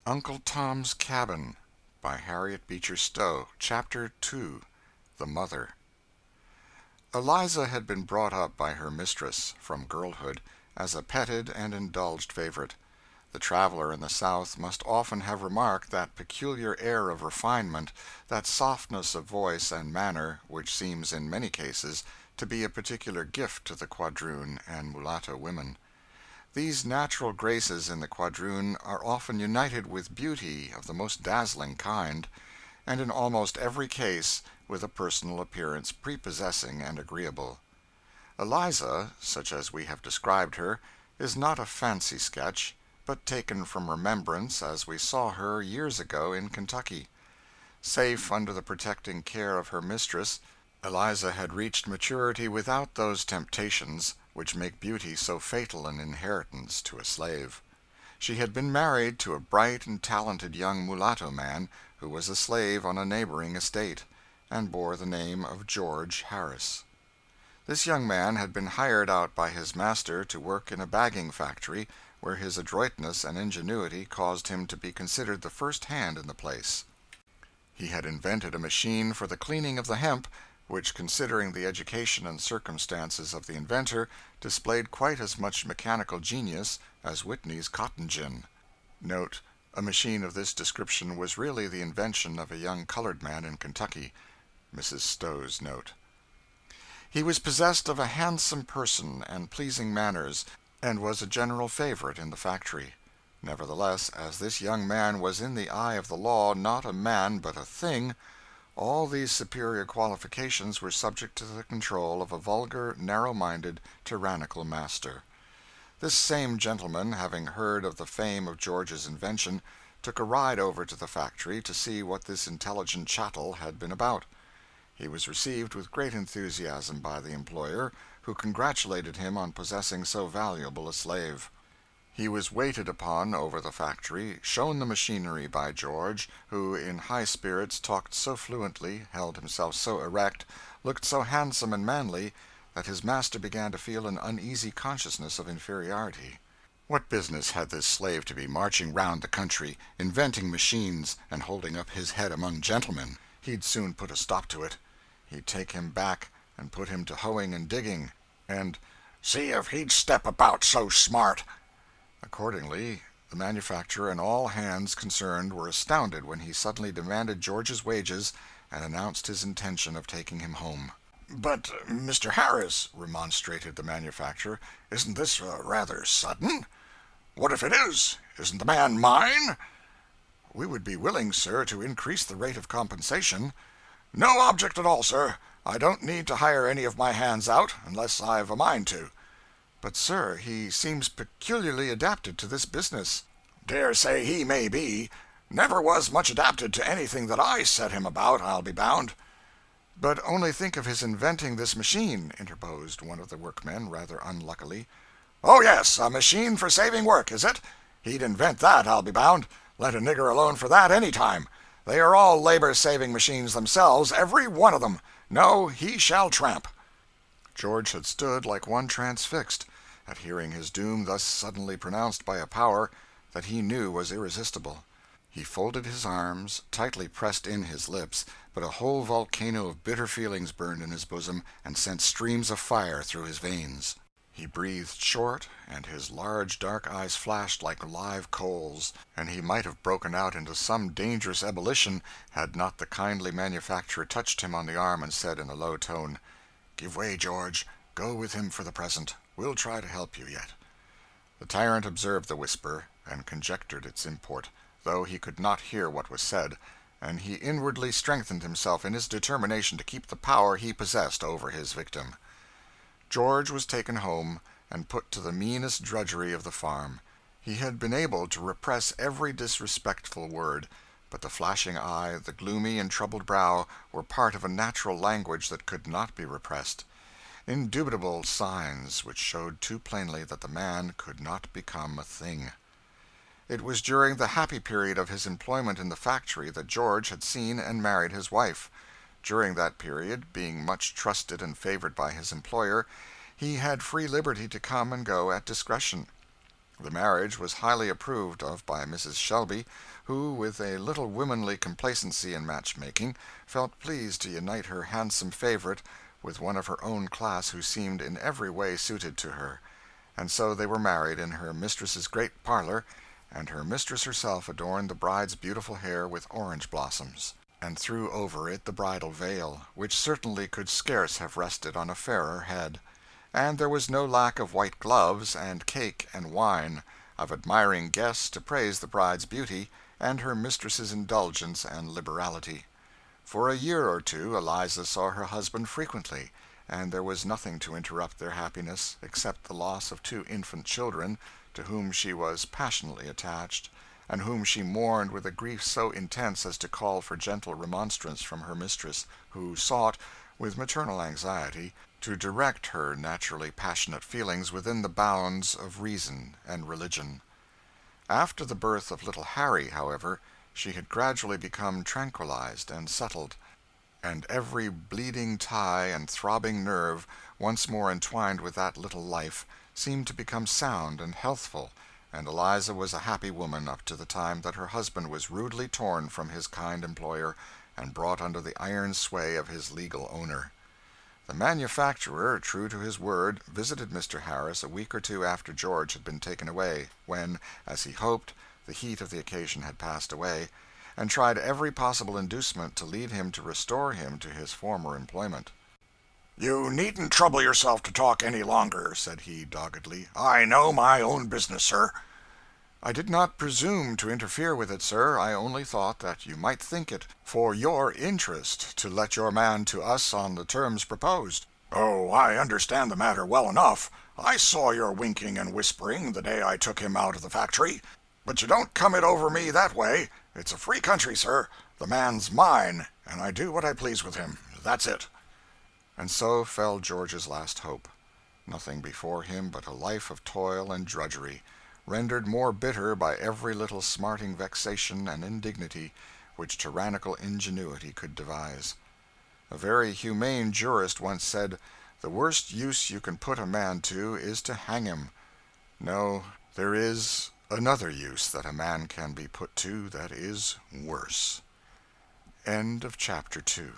Uncle Tom's Cabin by Harriet Beecher Stowe. Chapter 2. The Mother. Eliza had been brought up by her mistress, from girlhood, as a petted and indulged favorite. The traveler in the South must often have remarked that peculiar air of refinement, that softness of voice and manner, which seems in many cases to be a particular gift to the quadroon and mulatto women. These natural graces in the quadroon are often united with beauty of the most dazzling kind, and in almost every case with a personal appearance prepossessing and agreeable. Eliza, such as we have described her, is not a fancy sketch, but taken from remembrance as we saw her years ago in Kentucky. Safe under the protecting care of her mistress, Eliza had reached maturity without those temptations which make beauty so fatal an inheritance to a slave. She had been married to a bright and talented young mulatto man who was a slave on a neighboring estate, and bore the name of George Harris. This young man had been hired out by his master to work in a bagging factory, where his adroitness and ingenuity caused him to be considered the first hand in the place. He had invented a machine for the cleaning of the hemp, which, considering the education and circumstances of the inventor, displayed quite as much mechanical genius as Whitney's cotton gin. Note: a machine of this description was really the invention of a young colored man in Kentucky. Mrs. Stowe's note. He was possessed of a handsome person and pleasing manners, and was a general favorite in the factory. Nevertheless, as this young man was in the eye of the law not a man but a thing, all these superior qualifications were subject to the control of a vulgar, narrow-minded, tyrannical master. This same gentleman, having heard of the fame of George's invention, took a ride over to the factory to see what this intelligent chattel had been about. He was received with great enthusiasm by the employer, who congratulated him on possessing so valuable a slave. He was waited upon over the factory, shown the machinery by George, who, in high spirits, talked so fluently, held himself so erect, looked so handsome and manly, that his master began to feel an uneasy consciousness of inferiority. What business had this slave to be marching round the country, inventing machines, and holding up his head among gentlemen? He'd soon put a stop to it. He'd take him back and put him to hoeing and digging, and see if he'd step about so smart. Accordingly, the manufacturer and all hands concerned were astounded when he suddenly demanded George's wages and announced his intention of taking him home. "But, Mr. Harris," remonstrated the manufacturer, "isn't this rather sudden? What if it is? Isn't the man mine?" "We would be willing, sir, to increase the rate of compensation." "No object at all, sir. I don't need to hire any of my hands out, unless I've a mind to." "But, sir, he seems peculiarly adapted to this business." "Dare say he may be. Never was much adapted to anything that I set him about, I'll be bound." "But only think of his inventing this machine," interposed one of the workmen, rather unluckily. "Oh, yes, a machine for saving work, is it? He'd invent that, I'll be bound. Let a nigger alone for that any time. They are all labor-saving machines themselves, every one of them. No, he shall tramp." George had stood like one transfixed at hearing his doom thus suddenly pronounced by a power that he knew was irresistible. He folded his arms, tightly pressed in his lips, but a whole volcano of bitter feelings burned in his bosom and sent streams of fire through his veins. He breathed short, and his large dark eyes flashed like live coals, and he might have broken out into some dangerous ebullition had not the kindly manufacturer touched him on the arm and said in a low tone, "Give way, George. Go with him for the present. We'll try to help you yet." The tyrant observed the whisper, and conjectured its import, though he could not hear what was said, and he inwardly strengthened himself in his determination to keep the power he possessed over his victim. George was taken home, and put to the meanest drudgery of the farm. He had been able to repress every disrespectful word, but the flashing eye, the gloomy and troubled brow, were part of a natural language that could not be repressed. Indubitable signs which showed too plainly that the man could not become a thing. It was during the happy period of his employment in the factory that George had seen and married his wife. During that period, being much trusted and favored by his employer, he had free liberty to come and go at discretion. The marriage was highly approved of by Mrs. Shelby, who, with a little womanly complacency in matchmaking, felt pleased to unite her handsome favorite with one of her own class who seemed in every way suited to her. And so they were married in her mistress's great parlor, and her mistress herself adorned the bride's beautiful hair with orange blossoms, and threw over it the bridal veil, which certainly could scarce have rested on a fairer head. And there was no lack of white gloves, and cake and wine, of admiring guests to praise the bride's beauty, and her mistress's indulgence and liberality. For a year or two Eliza saw her husband frequently, and there was nothing to interrupt their happiness except the loss of two infant children, to whom she was passionately attached, and whom she mourned with a grief so intense as to call for gentle remonstrance from her mistress, who sought, with maternal anxiety, to direct her naturally passionate feelings within the bounds of reason and religion. After the birth of little Harry, however, she had gradually become tranquilized and settled, and every bleeding tie and throbbing nerve, once more entwined with that little life, seemed to become sound and healthful, and Eliza was a happy woman up to the time that her husband was rudely torn from his kind employer and brought under the iron sway of his legal owner. The manufacturer, true to his word, visited Mr. Harris a week or two after George had been taken away, when, as he hoped, the heat of the occasion had passed away, and tried every possible inducement to lead him to restore him to his former employment. "You needn't trouble yourself to talk any longer," said he, doggedly. "I know my own business, sir." "I did not presume to interfere with it, sir. I only thought that you might think it for your interest to let your man to us on the terms proposed." "Oh, I understand the matter well enough. I saw your winking and whispering the day I took him out of the factory. But you don't come it over me that way. It's a free country, sir. The man's mine, and I do what I please with him. That's it." And so fell George's last hope. Nothing before him but a life of toil and drudgery, rendered more bitter by every little smarting vexation and indignity which tyrannical ingenuity could devise. A very humane jurist once said, "The worst use you can put a man to is to hang him." No, there is another use that a man can be put to that is worse. End of chapter 2.